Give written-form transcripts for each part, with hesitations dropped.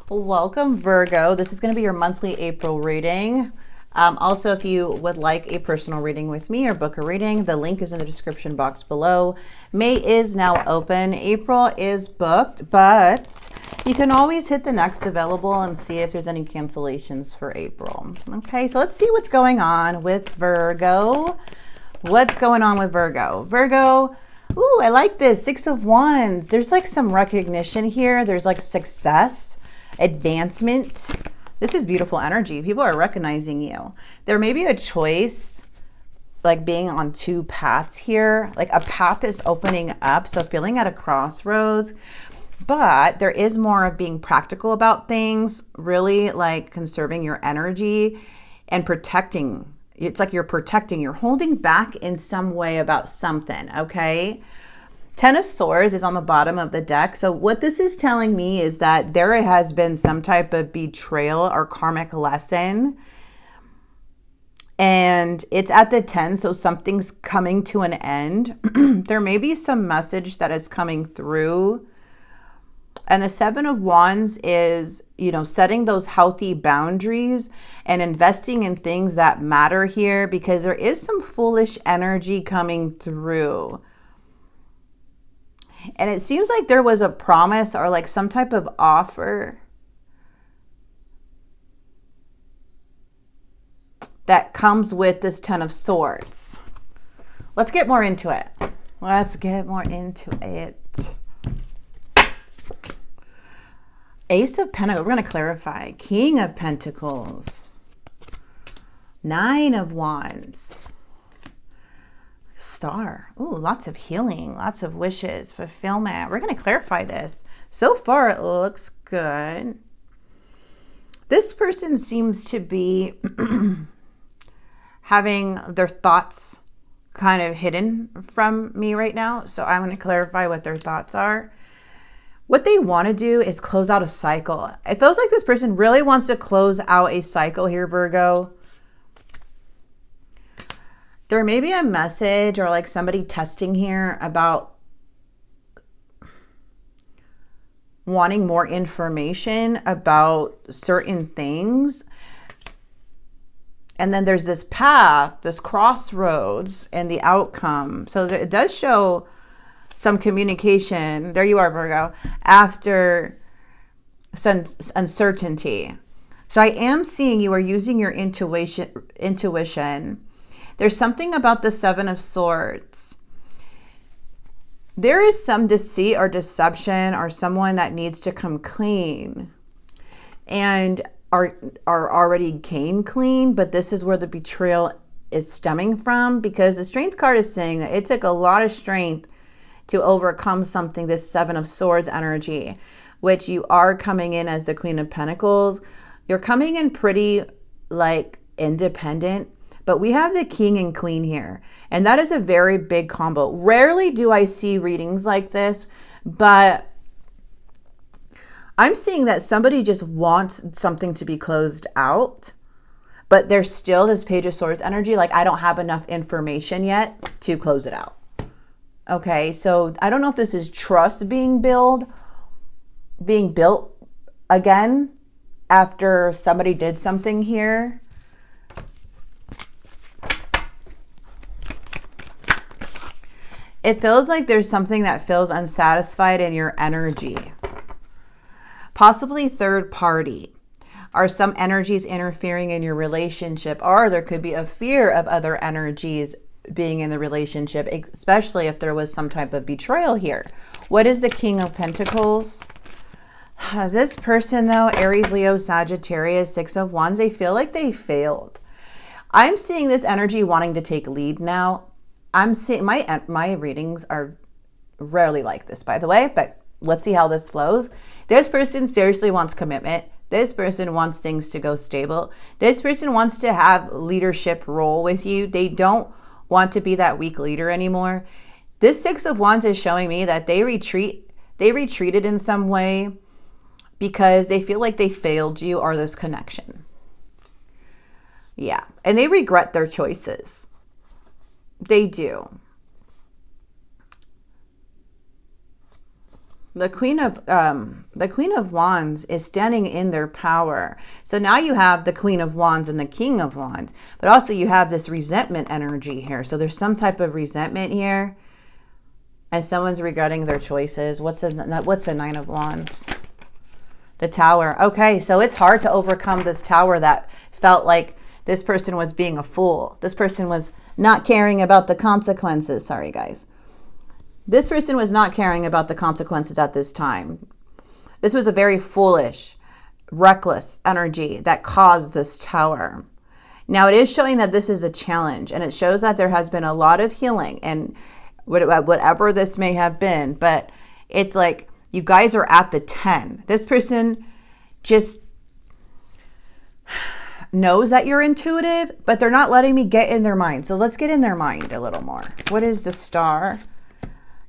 Welcome, Virgo. This is going to be your monthly April reading. Also, if you would like a personal reading with me or book a reading, the link is in the description box below. May is now open. April is booked, but you can always hit the next available and see if there's any cancellations for April. Okay, so let's see what's going on with Virgo. What's going on with Virgo? Virgo, ooh, I like this. 6 of Wands. There's like some recognition here. There's like success, advancement. This is beautiful energy. People are recognizing you. There may be a choice, like being on two paths here. Like a path is opening up, so feeling at a crossroads. But there is more of being practical about things, really like conserving your energy and protecting. It's like you're protecting, you're holding back in some way about something, okay? 10 of Swords is on the bottom of the deck. So what this is telling me is that there has been some type of betrayal or karmic lesson. And it's at the 10, so something's coming to an end. There may be some message that is coming through. And the 7 of Wands is, you know, setting those healthy boundaries and investing in things that matter here, because there is some foolish energy coming through. And it seems like there was a promise or like some type of offer that comes with this 10 of Swords. Let's get more into it. Let's get more into it. Ace of Pentacles. We're going to clarify. King of Pentacles. 9 of Wands. Star. Ooh, lots of healing, lots of wishes, fulfillment. We're going to clarify this. So far, it looks good. This person seems to be having their thoughts kind of hidden from me right now. So I'm going to clarify what their thoughts are. What they want to do is close out a cycle. It feels like this person really wants to close out a cycle here, Virgo. There may be a message or like somebody testing here about wanting more information about certain things. And then there's this path, this crossroads and the outcome. So it does show some communication. There you are, Virgo, after some uncertainty. So I am seeing you are using your intuition. There's something about the 7 of Swords. There is some deceit or deception or someone that needs to come clean and are already came clean, but this is where the betrayal is stemming from, because the Strength card is saying that it took a lot of strength to overcome something, this 7 of Swords energy, which you are coming in as the Queen of Pentacles. You're coming in pretty like independent. But we have the King and Queen here, and that is a very big combo. Rarely do I see readings like this, but I'm seeing that somebody just wants something to be closed out, but there's still this Page of Swords energy, like I don't have enough information yet to close it out. Okay, so I don't know if this is trust being built again after somebody did something here. It feels like there's something that feels unsatisfied in your energy. Possibly third party. Are some energies interfering in your relationship? Or there could be a fear of other energies being in the relationship, especially if there was some type of betrayal here. What is the King of Pentacles? This person though, Aries, Leo, Sagittarius, 6 of Wands, they feel like they failed. I'm seeing this energy wanting to take lead now. I'm seeing my readings are rarely like this, by the way, but let's see how this flows. This person seriously wants commitment. This person wants things to go stable. This person wants to have leadership role with you. They don't want to be that weak leader anymore. This 6 of Wands is showing me that they retreated in some way because they feel like they failed you or this connection. Yeah, and they regret their choices. They do. The Queen of Wands is standing in their power. So now you have the Queen of Wands and the King of Wands, but also you have this resentment energy here. So there's some type of resentment here, and someone's regretting their choices. What's the Nine of Wands? The Tower. Okay, so it's hard to overcome this Tower that felt like this person was being a fool. This person was not caring about the consequences. Sorry, guys. This person was not caring about the consequences at this time. This was a very foolish, reckless energy that caused this Tower. Now, it is showing that this is a challenge, and it shows that there has been a lot of healing and whatever this may have been, but it's like you guys are at the 10. This person just knows that you're intuitive, but they're not letting me get in their mind. So let's get in their mind a little more. What is the Star?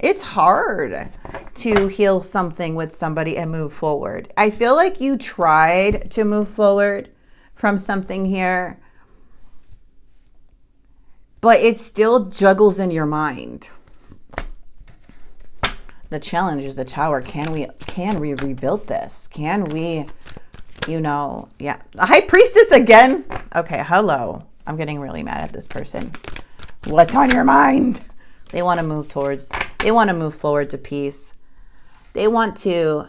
It's hard to heal something with somebody and move forward. I feel like you tried to move forward from something here, but it still juggles in your mind. The challenge is the Tower. Can we rebuild this? Can we, yeah. The High Priestess again. Okay, hello. I'm getting really mad at this person. What's on your mind? They want to move forward to peace. They want to,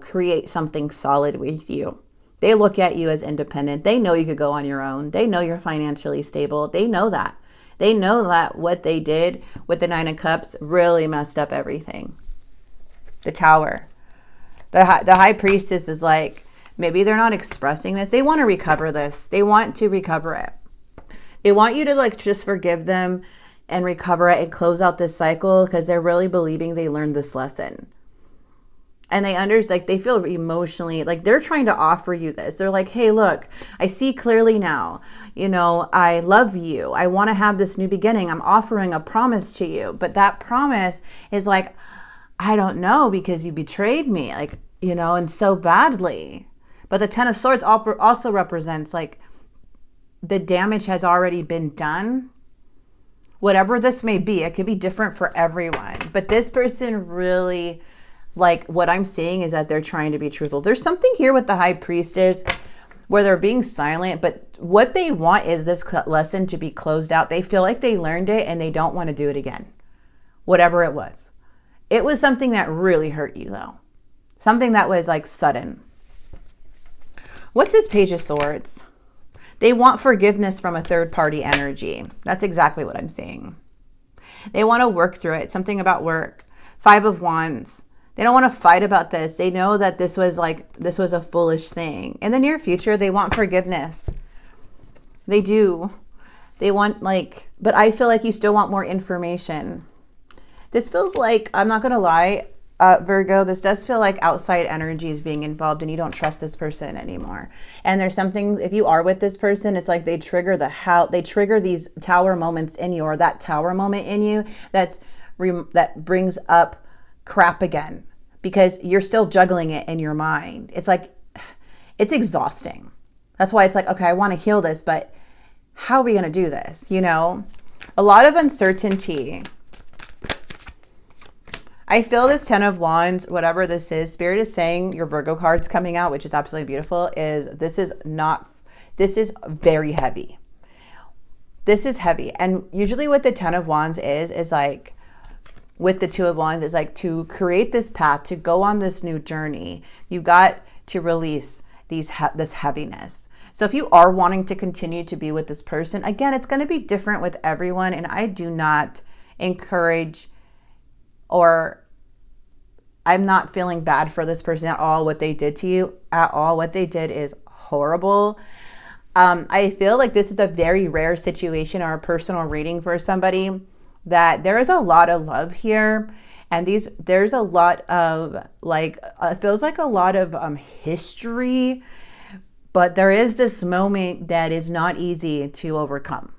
create something solid with you. They look at you as independent. They know you could go on your own. They know you're financially stable. They know that. They know that what they did with the Nine of Cups really messed up everything. The Tower. The High Priestess is like, maybe they're not expressing this. They want to recover this. They want to recover it. They want you to just forgive them and recover it and close out this cycle, because they're really believing they learned this lesson. And they feel emotionally, they're trying to offer you this. They're like, hey, look, I see clearly now. I love you. I want to have this new beginning. I'm offering a promise to you. But that promise is like, I don't know, because you betrayed me, and so badly. But the Ten of Swords also represents the damage has already been done. Whatever this may be, it could be different for everyone. But this person really, what I'm seeing is that they're trying to be truthful. There's something here with the High Priestess where they're being silent, but what they want is this lesson to be closed out. They feel like they learned it and they don't want to do it again. Whatever it was. It was something that really hurt you, though. Something that was sudden. What's this Page of Swords? They want forgiveness from a third-party energy. That's exactly what I'm seeing. They want to work through it. Something about work. Five of Wands. They don't want to fight about this. They know that this was a foolish thing. In the near future, they want forgiveness. They do. They want but I feel like you still want more information. This feels like, I'm not going to lie, Virgo, this does feel like outside energy is being involved and you don't trust this person anymore. And there's something, if you are with this person, it's like they trigger these Tower moments in you, or that Tower moment in you that brings up crap again, because you're still juggling it in your mind. It's it's exhausting. That's why it's okay, I want to heal this, but how are we going to do this? A lot of uncertainty. I feel this Ten of Wands, whatever this is, Spirit is saying your Virgo card's coming out, which is absolutely beautiful, this is very heavy. This is heavy. And usually what the Ten of Wands is with the Two of Wands, is to create this path, to go on this new journey. You got to release this heaviness. So if you are wanting to continue to be with this person, again, it's going to be different with everyone. And I do not encourage, or I'm not feeling bad for this person at all, what they did to you at all. What they did is horrible. I feel like this is a very rare situation or a personal reading for somebody, that there is a lot of love here. And there's a lot of it feels like a lot of history, but there is this moment that is not easy to overcome.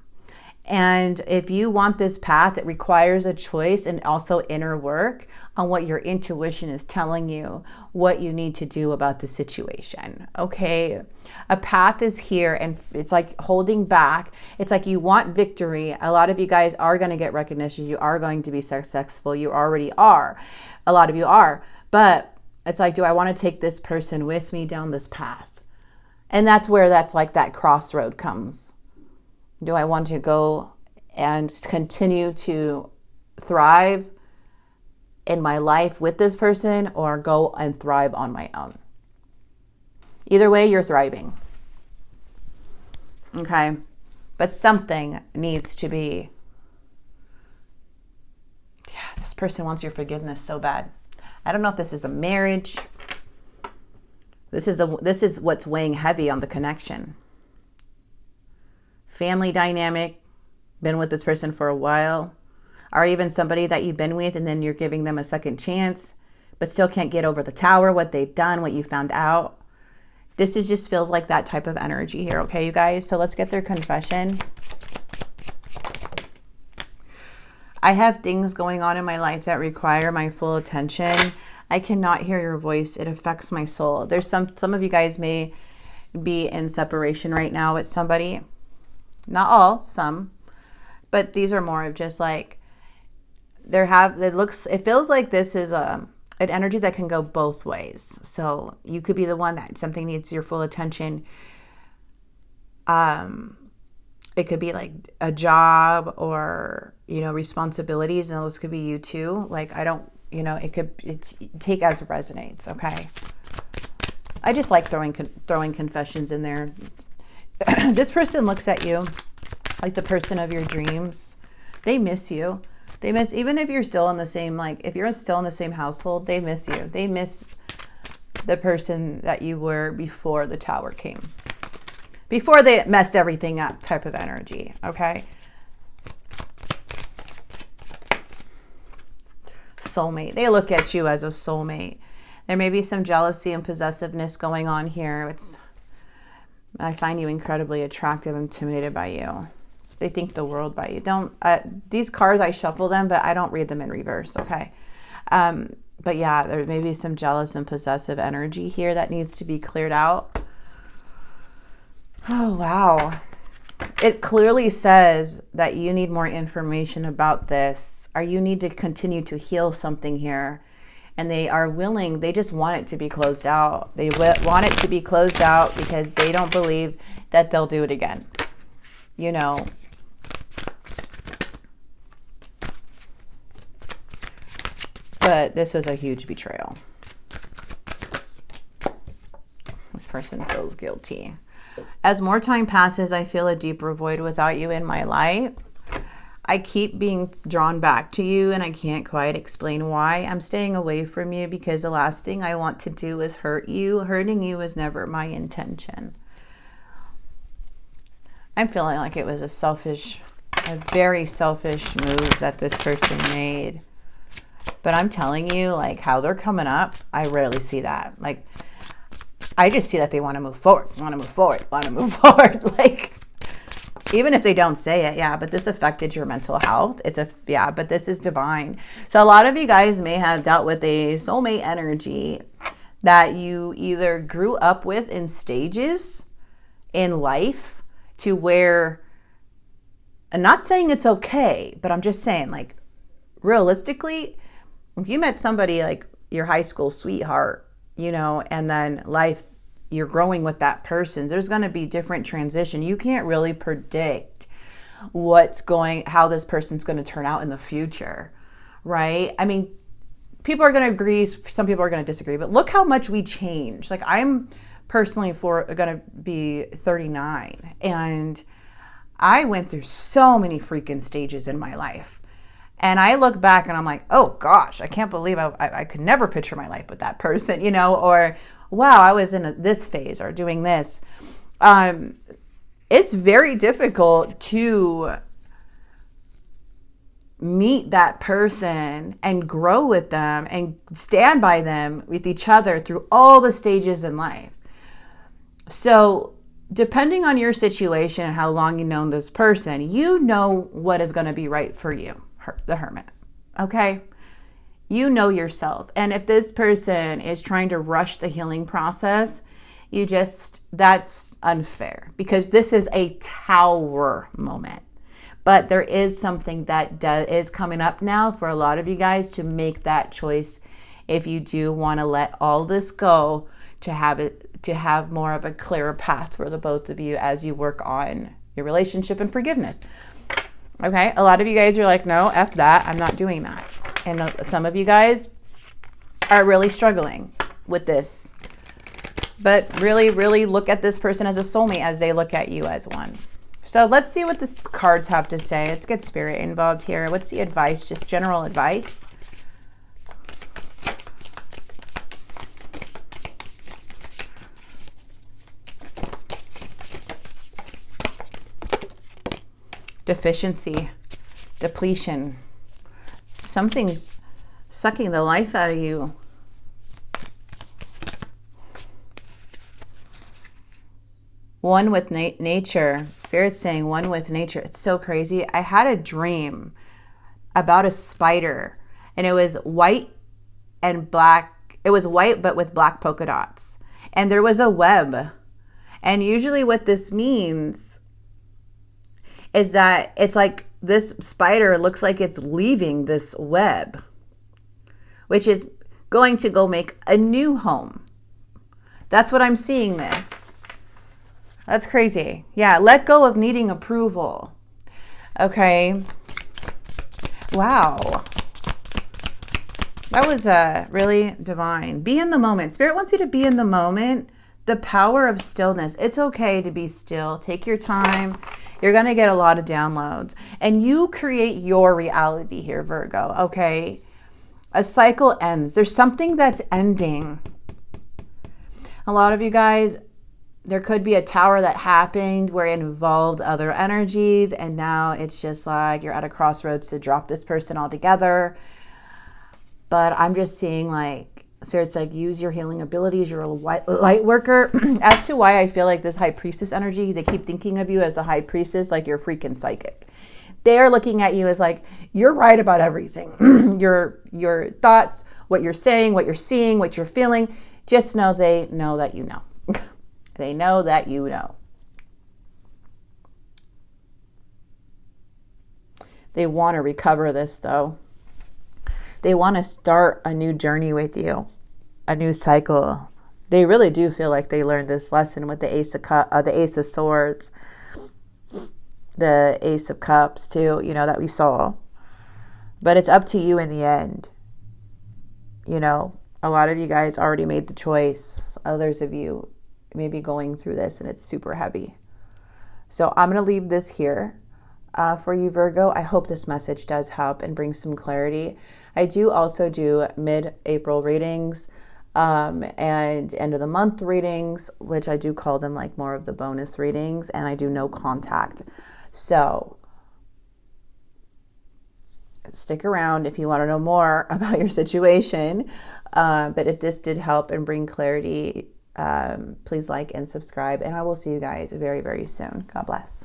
And if you want this path, it requires a choice and also inner work on what your intuition is telling you, what you need to do about the situation. Okay. A path is here, and it's holding back. It's you want victory. A lot of you guys are going to get recognition. You are going to be successful. You already are. A lot of you are. But it's like, do I want to take this person with me down this path? And that's where that's like that crossroad comes. Do I want to go and continue to thrive in my life with this person, or go and thrive on my own? Either way, you're thriving. Okay? But something needs to be, this person wants your forgiveness so bad. I don't know if this is a marriage. This is what's weighing heavy on the connection. Family dynamic, been with this person for a while, or even somebody that you've been with and then you're giving them a second chance, but still can't get over the tower, what they've done, what you found out. This is just feels like that type of energy here, okay, you guys? So let's get their confession. I have things going on in my life that require my full attention. I cannot hear your voice. It affects my soul. There's some of you guys may be in separation right now with somebody. Not all, some. But these are more of just like, it feels like this is an energy that can go both ways. So you could be the one that something needs your full attention. It could be like a job or, responsibilities, and those could be you too. Like, it's take as it resonates. Okay. I just like throwing confessions in there. This person looks at you like the person of your dreams. They miss you. Even if you're still in the same, if you're still in the same household, they miss you. They miss the person that you were before the tower came. Before they messed everything up type of energy, okay? Soulmate. They look at you as a soulmate. There may be some jealousy and possessiveness going on here. I find you incredibly attractive, intimidated by you. They think the world by you. These cards, I shuffle them, but I don't read them in reverse, okay? But yeah, there may be some jealous and possessive energy here that needs to be cleared out. Oh, wow. It clearly says that you need more information about this, or you need to continue to heal something here. And they are willing, they just want it to be closed out. They want it to be closed out because they don't believe that they'll do it again. But this was a huge betrayal. This person feels guilty. As more time passes, I feel a deeper void without you in my life. I keep being drawn back to you, and I can't quite explain why. I'm staying away from you because the last thing I want to do is hurt you. Hurting you is never my intention. I'm feeling like it was a very selfish move that this person made. But I'm telling you, how they're coming up, I rarely see that. I just see that they want to move forward, even if they don't say it, yeah, but this affected your mental health. But this is divine. So a lot of you guys may have dealt with a soulmate energy that you either grew up with in stages in life to where, I'm not saying it's okay, but I'm just saying, realistically, if you met somebody like your high school sweetheart, and then you're growing with that person, there's going to be different transition. You can't really predict how this person's going to turn out in the future, right? I mean, people are going to agree, some people are going to disagree, but look how much we change. I'm personally going to be 39, and I went through so many freaking stages in my life. And I look back and I'm like, oh gosh, I can't believe I could never picture my life with that person, or wow, I was in this phase or doing this. It's very difficult to meet that person and grow with them and stand by them with each other through all the stages in life. So depending on your situation and how long you've known this person, you know what is going to be right for you. The Hermit. Okay. You know yourself. And if this person is trying to rush the healing process, that's unfair, because this is a tower moment. But there is something that is coming up now for a lot of you guys to make that choice if you do want to let all this go to have more of a clearer path for the both of you as you work on your relationship and forgiveness. Okay, a lot of you guys are like, no, F that, I'm not doing that. And some of you guys are really struggling with this. But really, really look at this person as a soulmate as they look at you as one. So let's see what the cards have to say. Let's get spirit involved here. What's the advice? Just general advice. Deficiency, depletion. Something's sucking the life out of you. One with nature. Spirit's saying one with nature. It's so crazy. I had a dream about a spider, and it was white and black. It was white but with black polka dots. And there was a web. And usually what this means is that it's like this spider looks like it's leaving this web, which is going to go make a new home. That's what I'm seeing this. That's crazy. Yeah, let go of needing approval. Okay. Wow. That was really divine. Be in the moment. Spirit wants you to be in the moment. The power of stillness. It's okay to be still. Take your time. You're going to get a lot of downloads. And you create your reality here, Virgo. Okay. A cycle ends. There's something that's ending. A lot of you guys, there could be a tower that happened where it involved other energies, and now it's just like you're at a crossroads to drop this person altogether. But I'm just seeing like, Spirit's like, use your healing abilities. You're a light worker. As to why I feel like this high priestess energy, they keep thinking of you as a high priestess, like you're freaking psychic. They're looking at you as like, you're right about everything. your thoughts, what you're saying, what you're seeing, what you're feeling. Just know they know that you know. They know that you know. They want to recover this, though. They want to start a new journey with you, a new cycle. They really do feel like they learned this lesson with the Ace of Swords, the Ace of Cups, too, you know, that we saw. But it's up to you in the end. You know, a lot of you guys already made the choice. Others of you may be going through this and it's super heavy. So I'm going to leave this here for you, Virgo. I hope this message does help and bring some clarity. I do also do mid-April readings and end of the month readings, which I do call them like more of the bonus readings, and I do no contact. So stick around if you want to know more about your situation. But if this did help and bring clarity, please like and subscribe, and I will see you guys very, very soon. God bless.